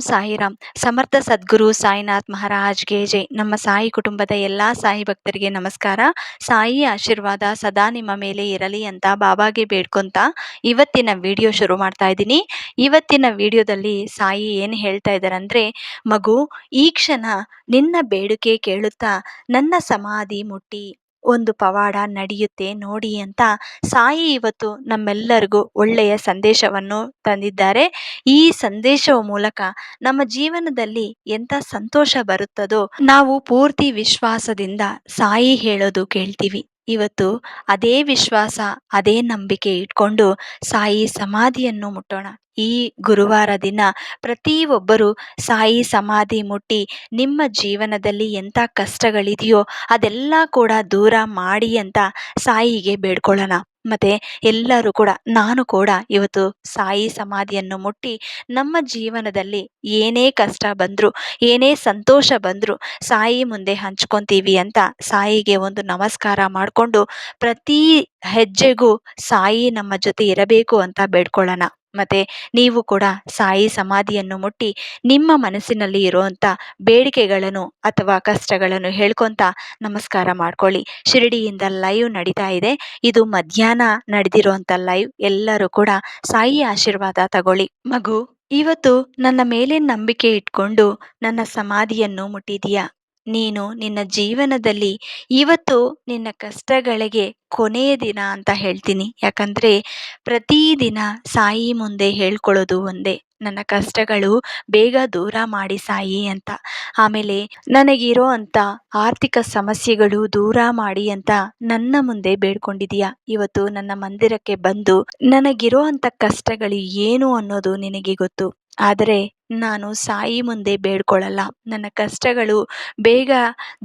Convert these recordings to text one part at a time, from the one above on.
ಸಾಯಿರಾಮ್. ಸಮರ್ಥ ಸದ್ಗುರು ಸಾಯಿನಾಥ್ ಮಹಾರಾಜ್ಗೆ ಜೈ. ನಮ್ಮ ಸಾಯಿ ಕುಟುಂಬದ ಎಲ್ಲ ಸಾಯಿ ಭಕ್ತರಿಗೆ ನಮಸ್ಕಾರ. ಸಾಯಿ ಆಶೀರ್ವಾದ ಸದಾ ನಿಮ್ಮ ಮೇಲೆ ಇರಲಿ ಅಂತ ಬಾಬಾಗೆ ಬೇಡ್ಕೊಂತ ಇವತ್ತಿನ ವಿಡಿಯೋ ಶುರು ಮಾಡ್ತಾ ಇದ್ದೀನಿ. ಇವತ್ತಿನ ವಿಡಿಯೋದಲ್ಲಿ ಸಾಯಿ ಏನು ಹೇಳ್ತಾ ಇದ್ದಾರೆ ಅಂದರೆ, ಮಗು, ಈ ಕ್ಷಣ ನಿನ್ನ ಬೇಡಿಕೆ ಕೇಳುತ್ತಾ ನನ್ನ ಸಮಾಧಿ ಮುಟ್ಟಿ ಒಂದು ಪವಾಡ ನಡೆಯುತ್ತೆ ನೋಡಿ ಅಂತ ಸಾಯಿ ಇವತ್ತು ನಮ್ಮೆಲ್ಲರಿಗೂ ಒಳ್ಳೆಯ ಸಂದೇಶವನ್ನು ತಂದಿದ್ದಾರೆ. ಈ ಸಂದೇಶದ ಮೂಲಕ ನಮ್ಮ ಜೀವನದಲ್ಲಿ ಎಂಥ ಸಂತೋಷ ಬರುತ್ತದೋ ನಾವು ಪೂರ್ತಿ ವಿಶ್ವಾಸದಿಂದ ಸಾಯಿ ಹೇಳೋದು ಕೇಳ್ತೀವಿ. ಇವತ್ತು ಅದೇ ವಿಶ್ವಾಸ, ಅದೇ ನಂಬಿಕೆ ಇಟ್ಕೊಂಡು ಸಾಯಿ ಸಮಾಧಿಯನ್ನು ಮುಟ್ಟೋಣ. ಈ ಗುರುವಾರ ದಿನ ಪ್ರತಿಯೊಬ್ಬರು ಸಾಯಿ ಸಮಾಧಿ ಮುಟ್ಟಿ ನಿಮ್ಮ ಜೀವನದಲ್ಲಿ ಎಂಥ ಕಷ್ಟಗಳಿದೆಯೋ ಅದೆಲ್ಲ ಕೂಡ ದೂರ ಮಾಡಿ ಅಂತ ಸಾಯಿಗೆ ಬೇಡ್ಕೊಳ್ಳೋಣ. ಮತ್ತೆ ಎಲ್ಲರೂ ಕೂಡ, ನಾನು ಕೂಡ ಇವತ್ತು ಸಾಯಿ ಸಮಾಧಿಯನ್ನು ಮುಟ್ಟಿ ನಮ್ಮ ಜೀವನದಲ್ಲಿ ಏನೇ ಕಷ್ಟ ಬಂದರೂ, ಏನೇ ಸಂತೋಷ ಬಂದರೂ ಸಾಯಿ ಮುಂದೆ ಹಂಚ್ಕೊತೀವಿ ಅಂತ ಸಾಯಿಗೆ ಒಂದು ನಮಸ್ಕಾರ ಮಾಡಿಕೊಂಡು ಪ್ರತಿ ಹೆಜ್ಜೆಗೂ ಸಾಯಿ ನಮ್ಮ ಜೊತೆ ಇರಬೇಕು ಅಂತ ಬೇಡ್ಕೊಳ್ಳೋಣ. ಮತ್ತೆ ನೀವು ಕೂಡ ಸಾಯಿ ಸಮಾಧಿಯನ್ನು ಮುಟ್ಟಿ ನಿಮ್ಮ ಮನಸ್ಸಿನಲ್ಲಿ ಇರುವಂಥ ಬೇಡಿಕೆಗಳನ್ನು ಅಥವಾ ಕಷ್ಟಗಳನ್ನು ಹೇಳ್ಕೊತ ನಮಸ್ಕಾರ ಮಾಡ್ಕೊಳ್ಳಿ. ಶಿರಡಿಯಿಂದ ಲೈವ್ ನಡೀತಾ ಇದೆ. ಇದು ಮಧ್ಯಾಹ್ನ ನಡೆದಿರುವಂಥ ಲೈವ್. ಎಲ್ಲರೂ ಕೂಡ ಸಾಯಿ ಆಶೀರ್ವಾದ ತಗೊಳ್ಳಿ. ಮಗು, ಇವತ್ತು ನನ್ನ ಮೇಲೆ ನಂಬಿಕೆ ಇಟ್ಕೊಂಡು ನನ್ನ ಸಮಾಧಿಯನ್ನು ಮುಟ್ಟಿದೀಯಾ. ನೀನು ನಿನ್ನ ಜೀವನದಲ್ಲಿ ಇವತ್ತು ನಿನ್ನ ಕಷ್ಟಗಳಿಗೆ ಕೊನೆಯ ದಿನ ಅಂತ ಹೇಳ್ತೀನಿ. ಯಾಕಂದರೆ ಪ್ರತಿದಿನ ಸಾಯಿ ಮುಂದೆ ಹೇಳ್ಕೊಳ್ಳೋದು ಒಂದೇ, ನನ್ನ ಕಷ್ಟಗಳು ಬೇಗ ದೂರ ಮಾಡಿ ಸಾಯಿ ಅಂತ. ಆಮೇಲೆ ನನಗಿರೋ ಅಂಥ ಆರ್ಥಿಕ ಸಮಸ್ಯೆಗಳು ದೂರ ಮಾಡಿ ಅಂತ ನನ್ನ ಮುಂದೆ ಬೇಡ್ಕೊಂಡಿದೀಯಾ. ಇವತ್ತು ನನ್ನ ಮಂದಿರಕ್ಕೆ ಬಂದು ನನಗಿರೋ ಅಂಥ ಕಷ್ಟಗಳು ಏನು ಅನ್ನೋದು ನಿನಗೆ ಗೊತ್ತು. ಆದರೆ ನಾನು ಸಾಯಿ ಮುಂದೆ ಬೇಡ್ಕೊಳ್ಳಲ್ಲ. ನನ್ನ ಕಷ್ಟಗಳು ಬೇಗ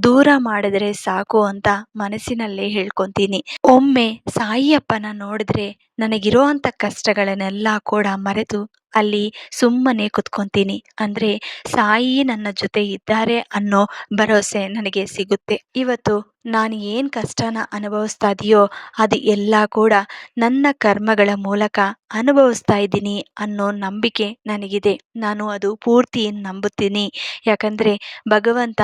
ದೂರ ಮಾಡಿದ್ರೆ ಸಾಕು ಅಂತ ಮನಸ್ಸಿನಲ್ಲೇ ಹೇಳ್ಕೊತೀನಿ. ಒಮ್ಮೆ ಸಾಯಿಯಪ್ಪನ ನೋಡಿದ್ರೆ ನನಗಿರೋ ಅಂಥ ಕಷ್ಟಗಳನ್ನೆಲ್ಲ ಕೂಡ ಮರೆತು ಅಲ್ಲಿ ಸುಮ್ಮನೆ ಕುತ್ಕೊತೀನಿ. ಅಂದರೆ ಸಾಯಿ ನನ್ನ ಜೊತೆ ಇದ್ದಾರೆ ಅನ್ನೋ ಭರವಸೆ ನನಗೆ ಸಿಗುತ್ತೆ. ಇವತ್ತು ನಾನು ಏನು ಕಷ್ಟನ ಅನುಭವಿಸ್ತಾ ಇದೆಯೋ ಅದು ಎಲ್ಲ ಕೂಡ ನನ್ನ ಕರ್ಮಗಳ ಮೂಲಕ ಅನುಭವಿಸ್ತಾ ಇದ್ದೀನಿ ಅನ್ನೋ ನಂಬಿಕೆ ನನಗಿದೆ. ನಾನು ಅದು ಪೂರ್ತಿ ನಂಬುತ್ತೀನಿ. ಯಾಕಂದರೆ ಭಗವಂತ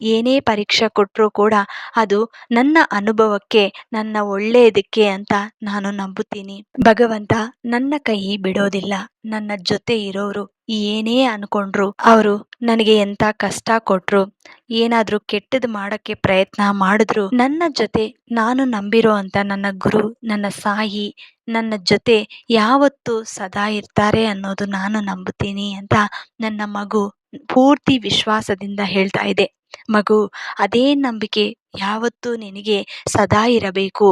ಏನೇ ಪರೀಕ್ಷೆ ಕೊಟ್ಟರೂ ಕೂಡ ಅದು ನನ್ನ ಅನುಭವಕ್ಕೆ, ನನ್ನ ಒಳ್ಳೆಯದಕ್ಕೆ ಅಂತ ನಾನು ನಂಬುತ್ತೀನಿ. ಭಗವಂತ ನನ್ನ ಕೈ ಬಿಡೋದಿಲ್ಲ. ನನ್ನ ಜೊತೆ ಇರೋರು ಏನೇ ಅನ್ಕೊಂಡ್ರು, ಅವರು ನನಗೆ ಎಂಥ ಕಷ್ಟ ಕೊಟ್ಟರು, ಏನಾದರೂ ಕೆಟ್ಟದ್ದು ಮಾಡೋಕ್ಕೆ ಪ್ರಯತ್ನ ಮಾಡಿದ್ರು, ನನ್ನ ಜೊತೆ ನಾನು ನಂಬಿರೋ ಅಂತ ನನ್ನ ಗುರು, ನನ್ನ ಸಾಯಿ ನನ್ನ ಜೊತೆ ಯಾವತ್ತೂ ಸದಾ ಇರ್ತಾರೆ ಅನ್ನೋದು ನಾನು ನಂಬುತ್ತೀನಿ ಅಂತ ನನ್ನ ಮಗು ಪೂರ್ತಿ ವಿಶ್ವಾಸದಿಂದ ಹೇಳ್ತಾ ಇದೆ. ಮಗು, ಅದೇ ನಂಬಿಕೆ ಯಾವತ್ತೂ ನಿನಗೆ ಸದಾ ಇರಬೇಕು.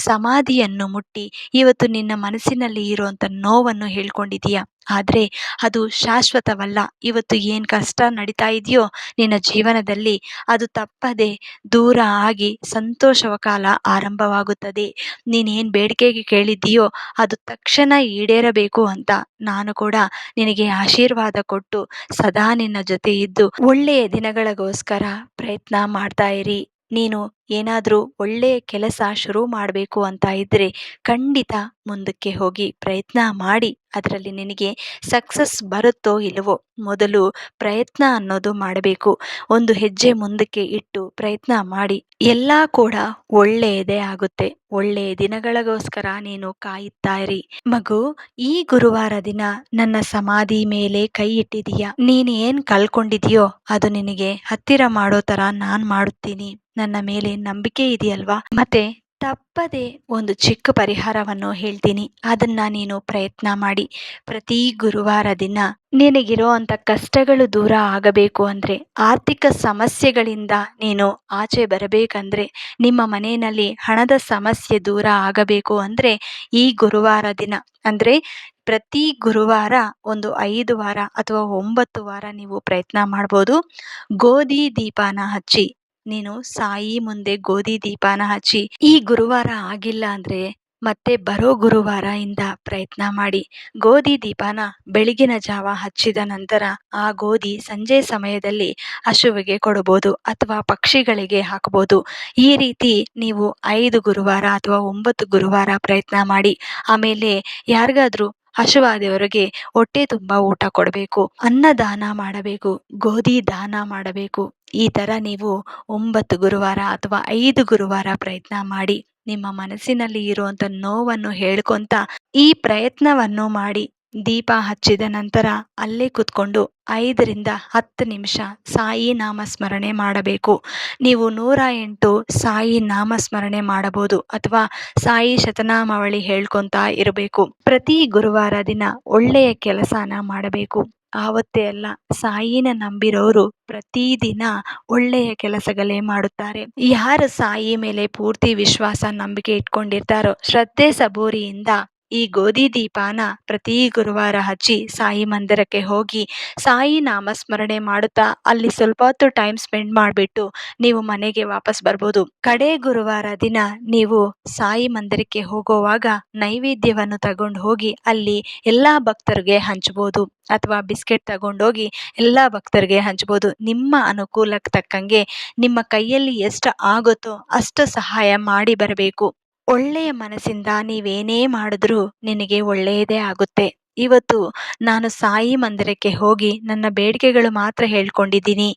ಸಮಾಧಿಯನ್ನು ಮುಟ್ಟಿ ಇವತ್ತು ನಿನ್ನ ಮನಸ್ಸಿನಲ್ಲಿ ಇರುವಂಥ ನೋವನ್ನು ಹೇಳ್ಕೊಂಡಿದೀಯ. ಆದರೆ ಅದು ಶಾಶ್ವತವಲ್ಲ. ಇವತ್ತು ಏನು ಕಷ್ಟ ನಡೀತಾ ಇದೆಯೋ ನಿನ್ನ ಜೀವನದಲ್ಲಿ ಅದು ತಪ್ಪದೆ ದೂರ ಆಗಿ ಸಂತೋಷವ ಕಾಲ ಆರಂಭವಾಗುತ್ತದೆ. ನೀನೇನು ಬೇಡಿಕೆಗೆ ಕೇಳಿದ್ದೀಯೋ ಅದು ತಕ್ಷಣ ಈಡೇರಬೇಕು ಅಂತ ನಾನು ಕೂಡ ನಿನಗೆ ಆಶೀರ್ವಾದ ಕೊಟ್ಟು ಸದಾ ನಿನ್ನ ಜೊತೆ ಇದ್ದು ಒಳ್ಳೆಯ ದಿನಗಳಿಗೋಸ್ಕರ ಪ್ರಯತ್ನ ಮಾಡ್ತಾ ಇರಿ. ನೀನು ಏನಾದರೂ ಒಳ್ಳೆಯ ಕೆಲಸ ಶುರು ಮಾಡಬೇಕು ಅಂತ ಇದ್ದರೆ ಖಂಡಿತ ಮುಂದಕ್ಕೆ ಹೋಗಿ ಪ್ರಯತ್ನ ಮಾಡಿ. ಅದರಲ್ಲಿ ನಿನಗೆ ಸಕ್ಸಸ್ ಬರುತ್ತೋ ಇಲ್ಲವೋ, ಮೊದಲು ಪ್ರಯತ್ನ ಅನ್ನೋದು ಮಾಡಬೇಕು. ಒಂದು ಹೆಜ್ಜೆ ಮುಂದಕ್ಕೆ ಇಟ್ಟು ಪ್ರಯತ್ನ ಮಾಡಿ, ಎಲ್ಲ ಕೂಡ ಒಳ್ಳೆಯದೇ ಆಗುತ್ತೆ. ಒಳ್ಳೆಯ ದಿನಗಳಿಗೋಸ್ಕರ ನೀನು ಕಾಯುತ್ತಾ ಇರಿ. ಮಗು, ಈ ಗುರುವಾರ ದಿನ ನನ್ನ ಸಮಾಧಿ ಮೇಲೆ ಕೈ ಇಟ್ಟಿದೀಯಾ. ನೀನು ಏನು ಕಳ್ಕೊಂಡಿದೀಯೋ ಅದು ನಿನಗೆ ಹತ್ತಿರ ಮಾಡೋ ಥರ ನಾನು ಮಾಡುತ್ತೀನಿ. ನನ್ನ ಮೇಲೆ ನಂಬಿಕೆ ಇದೆಯಲ್ವಾ? ಮತ್ತೆ ತಪ್ಪದೆ ಒಂದು ಚಿಕ್ಕ ಪರಿಹಾರವನ್ನು ಹೇಳ್ತೀನಿ, ಅದನ್ನ ನೀನು ಪ್ರಯತ್ನ ಮಾಡಿ. ಪ್ರತಿ ಗುರುವಾರ ದಿನ ನಿನಗಿರೋ ಅಂಥ ಕಷ್ಟಗಳು ದೂರ ಆಗಬೇಕು ಅಂದರೆ, ಆರ್ಥಿಕ ಸಮಸ್ಯೆಗಳಿಂದ ನೀನು ಆಚೆ ಬರಬೇಕಂದ್ರೆ, ನಿಮ್ಮ ಮನೆಯಲ್ಲಿ ಹಣದ ಸಮಸ್ಯೆ ದೂರ ಆಗಬೇಕು ಅಂದರೆ ಈ ಗುರುವಾರ ದಿನ ಅಂದರೆ ಪ್ರತಿ ಗುರುವಾರ ಒಂದು 5 ವಾರ ಅಥವಾ 9 ವಾರ ನೀವು ಪ್ರಯತ್ನ ಮಾಡ್ಬೋದು. ಗೋಧಿ ದೀಪನ ಹಚ್ಚಿ, ನೀನು ಸಾಯಿ ಮುಂದೆ ಗೋಧಿ ದೀಪನ ಹಚ್ಚಿ. ಈ ಗುರುವಾರ ಆಗಿಲ್ಲ ಅಂದರೆ ಮತ್ತೆ ಬರೋ ಗುರುವಾರ ಇಂದ ಪ್ರಯತ್ನ ಮಾಡಿ. ಗೋಧಿ ದೀಪನ ಬೆಳಗಿನ ಜಾವ ಹಚ್ಚಿದ ನಂತರ ಆ ಗೋಧಿ ಸಂಜೆ ಸಮಯದಲ್ಲಿ ಹಸುವಿಗೆ ಕೊಡಬಹುದು ಅಥವಾ ಪಕ್ಷಿಗಳಿಗೆ ಹಾಕಬಹುದು. ಈ ರೀತಿ ನೀವು 5 ಗುರುವಾರ ಅಥವಾ 9 ಗುರುವಾರ ಪ್ರಯತ್ನ ಮಾಡಿ. ಆಮೇಲೆ ಯಾರಿಗಾದ್ರೂ ಹಸಿವಾದವರಿಗೆ ಹೊಟ್ಟೆ ತುಂಬ ಊಟ ಕೊಡಬೇಕು, ಅನ್ನದಾನ ಮಾಡಬೇಕು, ಗೋಧಿ ದಾನ ಮಾಡಬೇಕು. ಈ ಥರ ನೀವು 9 ಗುರುವಾರ ಅಥವಾ 5 ಗುರುವಾರ ಪ್ರಯತ್ನ ಮಾಡಿ ನಿಮ್ಮ ಮನಸ್ಸಿನಲ್ಲಿ ಇರುವಂಥ ನೋವನ್ನು ಹೇಳ್ಕೊಂತ ಈ ಪ್ರಯತ್ನವನ್ನು ಮಾಡಿ. ದೀಪ ಹಚ್ಚಿದ ನಂತರ ಅಲ್ಲೇ ಕೂತ್ಕೊಂಡು 5ರಿಂದ 10 ನಿಮಿಷ ಸಾಯಿ ನಾಮಸ್ಮರಣೆ ಮಾಡಬೇಕು. ನೀವು 108 ಸಾಯಿ ನಾಮಸ್ಮರಣೆ ಮಾಡಬಹುದು ಅಥವಾ ಸಾಯಿ ಶತನಾಮಾವಳಿ ಹೇಳ್ಕೊಂತ ಇರಬೇಕು. ಪ್ರತಿ ಗುರುವಾರ ದಿನ ಒಳ್ಳೆಯ ಕೆಲಸನ ಮಾಡಬೇಕು. ಆವತ್ತೇ ಅಲ್ಲ, ಸಾಯಿನ ನಂಬಿರೋರು ಪ್ರತಿದಿನ ಒಳ್ಳೆಯ ಕೆಲಸಗಳೇ ಮಾಡುತ್ತಾರೆ. ಯಾರು ಸಾಯಿ ಮೇಲೆ ಪೂರ್ತಿ ವಿಶ್ವಾಸ ನಂಬಿಕೆ ಇಟ್ಕೊಂಡಿರ್ತಾರೋ ಶ್ರದ್ಧೆ ಸಬೂರಿಯಿಂದ ಈ ಗೋಧಿ ದೀಪಾನ ಪ್ರತಿ ಗುರುವಾರ ಹಚ್ಚಿ ಸಾಯಿ ಮಂದಿರಕ್ಕೆ ಹೋಗಿ ಸಾಯಿ ನಾಮಸ್ಮರಣೆ ಮಾಡುತ್ತಾ ಅಲ್ಲಿ ಸ್ವಲ್ಪ ಹೊತ್ತು ಟೈಮ್ ಸ್ಪೆಂಡ್ ಮಾಡಿಬಿಟ್ಟು ನೀವು ಮನೆಗೆ ವಾಪಸ್ ಬರ್ಬೋದು. ಕಡೆ ಗುರುವಾರ ದಿನ ನೀವು ಸಾಯಿ ಮಂದಿರಕ್ಕೆ ಹೋಗುವಾಗ ನೈವೇದ್ಯವನ್ನು ತಗೊಂಡು ಹೋಗಿ ಅಲ್ಲಿ ಎಲ್ಲಾ ಭಕ್ತರಿಗೆ ಹಂಚ್ಬೋದು ಅಥವಾ ಬಿಸ್ಕೆಟ್ ತಗೊಂಡೋಗಿ ಎಲ್ಲ ಭಕ್ತರಿಗೆ ಹಂಚ್ಬೋದು. ನಿಮ್ಮ ಅನುಕೂಲಕ್ಕೆ ತಕ್ಕಂಗೆ ನಿಮ್ಮ ಕೈಯಲ್ಲಿ ಎಷ್ಟು ಆಗುತ್ತೋ ಅಷ್ಟು ಸಹಾಯ ಮಾಡಿ ಬರಬೇಕು. ಒಳ್ಳೆಯ ಮನಸ್ಸಿಂದ ನೀವೇನೇ ಮಾಡಿದ್ರೂ ನಿನಗೆ ಒಳ್ಳೆಯದೇ ಆಗುತ್ತೆ. ಇವತ್ತು ನಾನು ಸಾಯಿ ಮಂದಿರಕ್ಕೆ ಹೋಗಿ ನನ್ನ ಬೇಡಿಕೆಗಳು ಮಾತ್ರ ಹೇಳ್ಕೊಂಡಿದ್ದೀನಿ.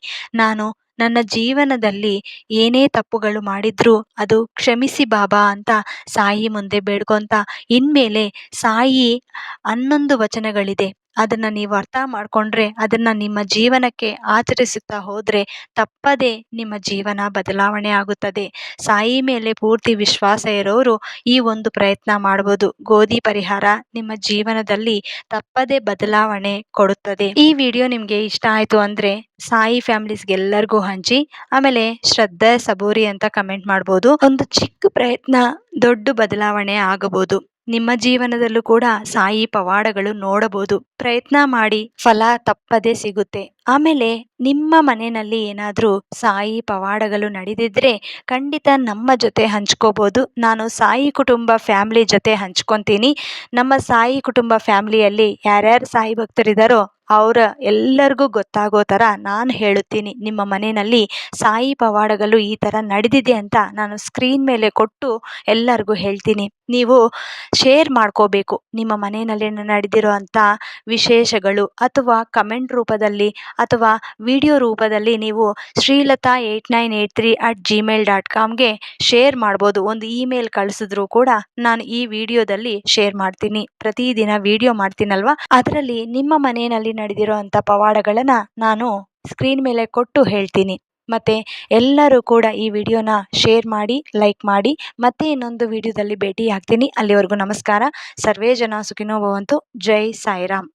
ನಾನು ನನ್ನ ಜೀವನದಲ್ಲಿ ಏನೇ ತಪ್ಪುಗಳು ಮಾಡಿದ್ರೂ ಅದು ಕ್ಷಮಿಸಿ ಬಾಬಾ ಅಂತ ಸಾಯಿ ಮುಂದೆ ಬೇಡ್ಕೊಂತ, ಇನ್ಮೇಲೆ ಸಾಯಿ 11 ವಚನಗಳಿದೆ, ಅದನ್ನ ನೀವು ಅರ್ಥ ಮಾಡ್ಕೊಂಡ್ರೆ ಅದನ್ನ ನಿಮ್ಮ ಜೀವನಕ್ಕೆ ಆಚರಿಸುತ್ತಾ ಹೋದ್ರೆ ತಪ್ಪದೆ ನಿಮ್ಮ ಜೀವನ ಬದಲಾವಣೆ ಆಗುತ್ತದೆ. ಸಾಯಿ ಮೇಲೆ ಪೂರ್ತಿ ವಿಶ್ವಾಸ ಇರೋರು ಈ ಒಂದು ಪ್ರಯತ್ನ ಮಾಡಬಹುದು. ಗೋಧಿ ಪರಿಹಾರ ನಿಮ್ಮ ಜೀವನದಲ್ಲಿ ತಪ್ಪದೆ ಬದಲಾವಣೆ ಕೊಡುತ್ತದೆ. ಈ ವಿಡಿಯೋ ನಿಮ್ಗೆ ಇಷ್ಟ ಆಯ್ತು ಅಂದ್ರೆ ಸಾಯಿ ಫ್ಯಾಮಿಲೀಸ್ಗೆಲ್ಲರಿಗೂ ಹಂಚಿ, ಆಮೇಲೆ ಶ್ರದ್ಧಾ ಸಬೂರಿ ಅಂತ ಕಮೆಂಟ್ ಮಾಡ್ಬೋದು. ಒಂದು ಚಿಕ್ಕ ಪ್ರಯತ್ನ ದೊಡ್ಡ ಬದಲಾವಣೆ ಆಗಬಹುದು. ನಿಮ್ಮ ಜೀವನದಲ್ಲೂ ಕೂಡ ಸಾಯಿ ಪವಾಡಗಳು ನೋಡಬಹುದು. ಪ್ರಯತ್ನ ಮಾಡಿ, ಫಲ ತಪ್ಪದೆ ಸಿಗುತ್ತೆ. ಆಮೇಲೆ ನಿಮ್ಮ ಮನೆಯಲ್ಲಿ ಏನಾದರೂ ಸಾಯಿ ಪವಾಡಗಳು ನಡೆದಿದ್ರೆ ಖಂಡಿತ ನಮ್ಮ ಜೊತೆ ಹಂಚ್ಕೋಬಹುದು. ನಾನು ಸಾಯಿ ಕುಟುಂಬ ಫ್ಯಾಮಿಲಿ ಜೊತೆ ಹಂಚ್ಕೊತೀನಿ. ನಮ್ಮ ಸಾಯಿ ಕುಟುಂಬ ಫ್ಯಾಮಿಲಿಯಲ್ಲಿ ಯಾರ್ಯಾರು ಸಾಯಿ ಭಕ್ತರಿದ್ದಾರೋ ಅವರ ಎಲ್ಲರಿಗೂ ಗೊತ್ತಾಗೋ ಥರ ನಾನು ಹೇಳುತ್ತೀನಿ. ನಿಮ್ಮ ಮನೆಯಲ್ಲಿ ಸಾಯಿ ಪವಾಡಗಳು ಈ ಥರ ನಡೆದಿದೆ ಅಂತ ನಾನು ಸ್ಕ್ರೀನ್ ಮೇಲೆ ಕೊಟ್ಟು ಎಲ್ಲರಿಗೂ ಹೇಳ್ತೀನಿ. ನೀವು ಶೇರ್ ಮಾಡ್ಕೋಬೇಕು ನಿಮ್ಮ ಮನೆಯಲ್ಲಿ ನಡೆದಿರೋ ಅಂಥ ವಿಶೇಷಗಳು, ಅಥವಾ ಕಮೆಂಟ್ ರೂಪದಲ್ಲಿ ಅಥವಾ ವಿಡಿಯೋ ರೂಪದಲ್ಲಿ ನೀವು srilata8983@gmail.comಗೆ ಶೇರ್ ಮಾಡ್ಬೋದು. ಒಂದು ಇಮೇಲ್ ಕಳಿಸಿದ್ರು ಕೂಡ ನಾನು ಈ ವಿಡಿಯೋದಲ್ಲಿ ಶೇರ್ ಮಾಡ್ತೀನಿ. ಪ್ರತಿದಿನ ವಿಡಿಯೋ ಮಾಡ್ತೀನಲ್ವಾ, ಅದರಲ್ಲಿ ನಿಮ್ಮ ಮನೆಯಲ್ಲಿ ನಡೆದಿರೋ ಅಂಥ ಪವಾಡಗಳನ್ನ ನಾನು ಸ್ಕ್ರೀನ್ ಮೇಲೆ ಕೊಟ್ಟು ಹೇಳ್ತೀನಿ. ಮತ್ತೆ ಎಲ್ಲರೂ ಕೂಡ ಈ ವಿಡಿಯೋನ ಶೇರ್ ಮಾಡಿ, ಲೈಕ್ ಮಾಡಿ. ಮತ್ತೆ ಇನ್ನೊಂದು ವಿಡಿಯೋದಲ್ಲಿ ಭೇಟಿ ಆಗ್ತೀನಿ. ಅಲ್ಲಿವರೆಗೂ ನಮಸ್ಕಾರ. ಸರ್ವೇ ಜನ ಸುಖಿನೋ ಭವಂತು. ಜೈ ಸಾಯಿರಾಮ್.